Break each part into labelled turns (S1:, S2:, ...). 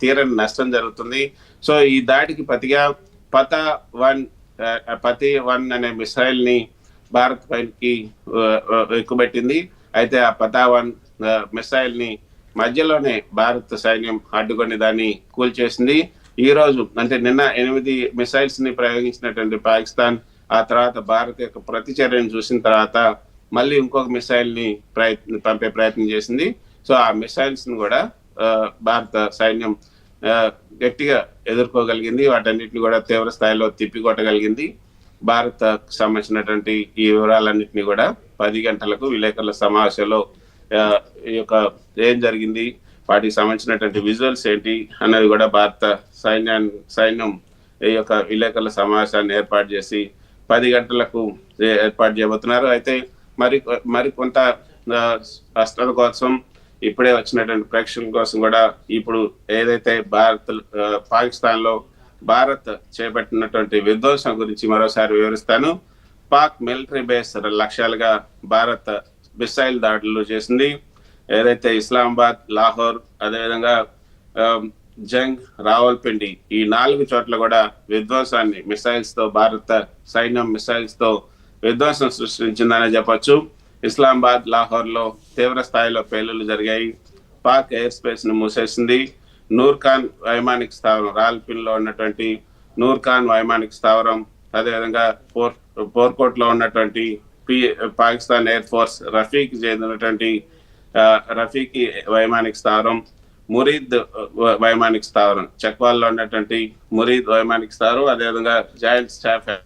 S1: తీరని నష్టం జరుగుతుంది. సో ఈ దాడికి ప్రతిగా పతా వన్ పతి వన్ అనే మిసైల్ ని భారత్ పైకి ఎక్కుబెట్టింది. అయితే ఆ పతా వన్ మిసైల్ ని మధ్యలోనే భారత సైన్యం అడ్డుకొని దాన్ని కూల్చేసింది. ఈ రోజు అంటే నిన్న 8 మిసైల్స్ ని ప్రయోగించినటువంటి పాకిస్తాన్ ఆ తర్వాత భారత్ యొక్క ప్రతిచర్యను చూసిన తర్వాత మళ్ళీ ఇంకొక మిసైల్ ని పంపే ప్రయత్నం చేసింది. సో ఆ మిసైల్స్ ని కూడా భారత సైన్యం గట్టిగా ఎదుర్కోగలిగింది. వాటన్నిటిని కూడా తీవ్ర స్థాయిలో తిప్పికొట్టగలిగింది. భారత్ సంబంధించినటువంటి ఈ వివరాలన్నింటినీ కూడా 10 గంటలకు విలేకరుల సమావేశంలో ఈ యొక్క ఏం జరిగింది, వాటికి సంబంధించినటువంటి విజువల్స్ ఏంటి అన్నది కూడా భారత సైన్యం ఈ యొక్క విలేకరుల సమావేశాన్ని ఏర్పాటు చేసి 10 గంటలకు ఏర్పాటు చేయబోతున్నారు. అయితే మరి కొంత స్పష్టత కోసం ఇప్పుడే వచ్చినటువంటి ప్రేక్షకుల కోసం కూడా ఇప్పుడు ఏదైతే పాకిస్తాన్ లో భారత్ చేపట్టినటువంటి విధ్వంసం గురించి మరోసారి వివరిస్తాను. పాక్ మిలిటరీ బేస్ లక్ష్యాలుగా భారత్ మిసైల్ దాడులు చేసింది. ఏదైతే ఇస్లామాబాద్, లాహోర్, అదేవిధంగా జంగ్, రావల్పిండి ఈ 4 చోట్ల కూడా విధ్వంసాన్ని మిసైల్స్ తో భారత సైన్యం మిసైల్స్ తో విధ్వంసం సృష్టించిందనే చెప్పొచ్చు. ఇస్లామాబాద్, లాహోర్ లో తీవ్ర స్థాయిలో పేలుళ్లు జరిగాయి. పాక్ ఎయిర్ స్పేస్ ను మూసేసింది. నూర్ఖాన్ వైమానిక స్థావరం, రాల్పిన్ లో ఉన్నటువంటి నూర్ఖాన్ వైమానిక స్థావరం, అదేవిధంగా పోర్కోట్ లో ఉన్నటువంటి పాకిస్తాన్ ఎయిర్ ఫోర్స్ రఫీకి చెందినటువంటి రఫీకి వైమానిక స్థావరం, మురీద్ వైమానిక స్థావరం, చక్వాల్ లో ఉన్నటువంటి మురీద్ వైమానిక స్థావరం, అదేవిధంగా జాయింట్ స్టాఫ్ హెడ్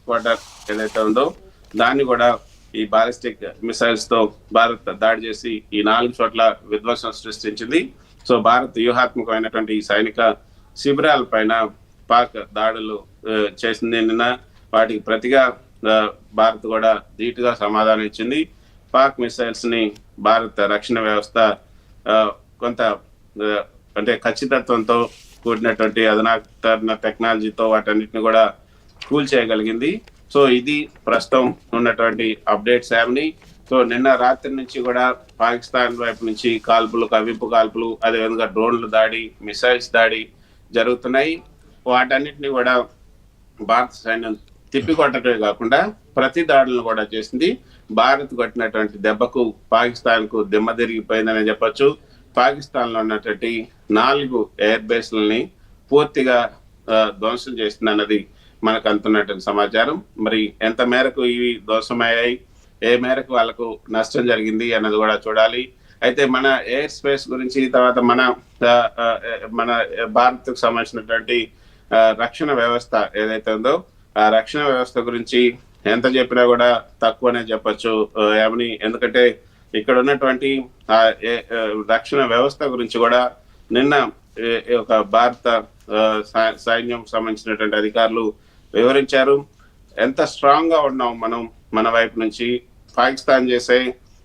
S1: క్వార్టర్ ఏదైతే ఉందో దాన్ని కూడా ఈ బాలిస్టిక్ మిసైల్స్ తో భారత్ దాడి చేసి ఈ 4 చోట్ల విధ్వంసం సృష్టించింది. సో భారత్ వ్యూహాత్మకమైనటువంటి ఈ సైనిక శిబిరాల పైన పాక్ దాడులు చేసింది. నిన్న వాటికి ప్రతిగా భారత్ కూడా ధీటుగా సమాధానం ఇచ్చింది. పాక్ మిసైల్స్ ని భారత రక్షణ వ్యవస్థ కొంత అంటే ఖచ్చితత్వంతో కూడినటువంటి అధునాతన టెక్నాలజీతో వాటన్నిటిని కూడా కూల్ చేయగలిగింది. సో ఇది ప్రస్తుతం ఉన్నటువంటి అప్డేట్స్ ఏమని. సో నిన్న రాత్రి నుంచి కూడా పాకిస్తాన్ వైపు నుంచి కవ్వింపు కాల్పులు, అదేవిధంగా డ్రోన్లు దాడి, మిసైల్స్ దాడి జరుగుతున్నాయి. వాటన్నిటిని కూడా భారత సైన్యం తిప్పికొట్టడమే కాకుండా ప్రతి దాడులను కూడా చేసింది. భారత్ కొట్టినటువంటి దెబ్బకు పాకిస్తాన్ కు దిమ్మ తిరిగిపోయిందని చెప్పొచ్చు. పాకిస్తాన్ లో ఉన్నటువంటి 4 ఎయిర్ బేస్లని పూర్తిగా ధ్వంసం చేసిందన్నది మనకు అందుతున్నటువంటి సమాచారం. మరి ఎంత మేరకు ఇవి ధ్వంసమయ్యాయి, ఏ మేరకు వాళ్ళకు నష్టం జరిగింది అన్నది కూడా చూడాలి. అయితే మన ఎయిర్ స్పేస్ గురించి, తర్వాత మన భారత్ కు సంబంధించినటువంటి రక్షణ వ్యవస్థ ఏదైతే ఉందో ఆ రక్షణ వ్యవస్థ గురించి ఎంత చెప్పినా కూడా తక్కువనే చెప్పొచ్చు ఏమని. ఎందుకంటే ఇక్కడ ఉన్నటువంటి రక్షణ వ్యవస్థ గురించి కూడా నిన్న ఒక భారత సైన్యం సంబంధించినటువంటి అధికారులు వివరించారు. ఎంత స్ట్రాంగ్ గా ఉన్నాం మనం, మన వైపు నుంచి పాకిస్తాన్ చేసే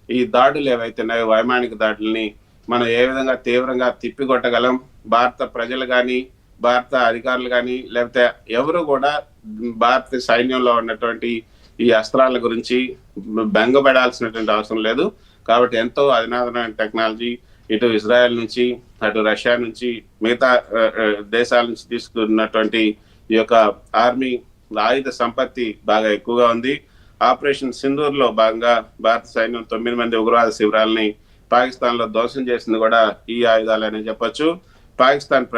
S1: ఈ దాడులు ఏవైతే ఉన్నాయో వైమానిక దాడుల్ని మనం ఏ విధంగా తీవ్రంగా తిప్పికొట్టగలం. భారత ప్రజలు కానీ, భారత అధికారులు కానీ, లేకపోతే ఎవరు కూడా భారత సైన్యంలో ఉన్నటువంటి ఈ అస్త్రాల గురించి బెంగపడాల్సినటువంటి అవసరం లేదు. కాబట్టి ఎంతో అధునాతనమైన టెక్నాలజీ ఇటు ఇజ్రాయెల్ నుంచి, అటు రష్యా నుంచి, మిగతా దేశాల నుంచి తీసుకున్నటువంటి ఈ యొక్క ఆర్మీ ఆయుధ సంపత్తి బాగా ఎక్కువగా ఉంది. ఆపరేషన్ సింధూర్ లో భాగంగా భారత సైన్యం 9 మంది ఉగ్రవాద శిబిరాలని పాకిస్తాన్ లో ధ్వంసం చేసింది కూడా ఈ ఆయుధాలనే చెప్పొచ్చు. పాకిస్తాన్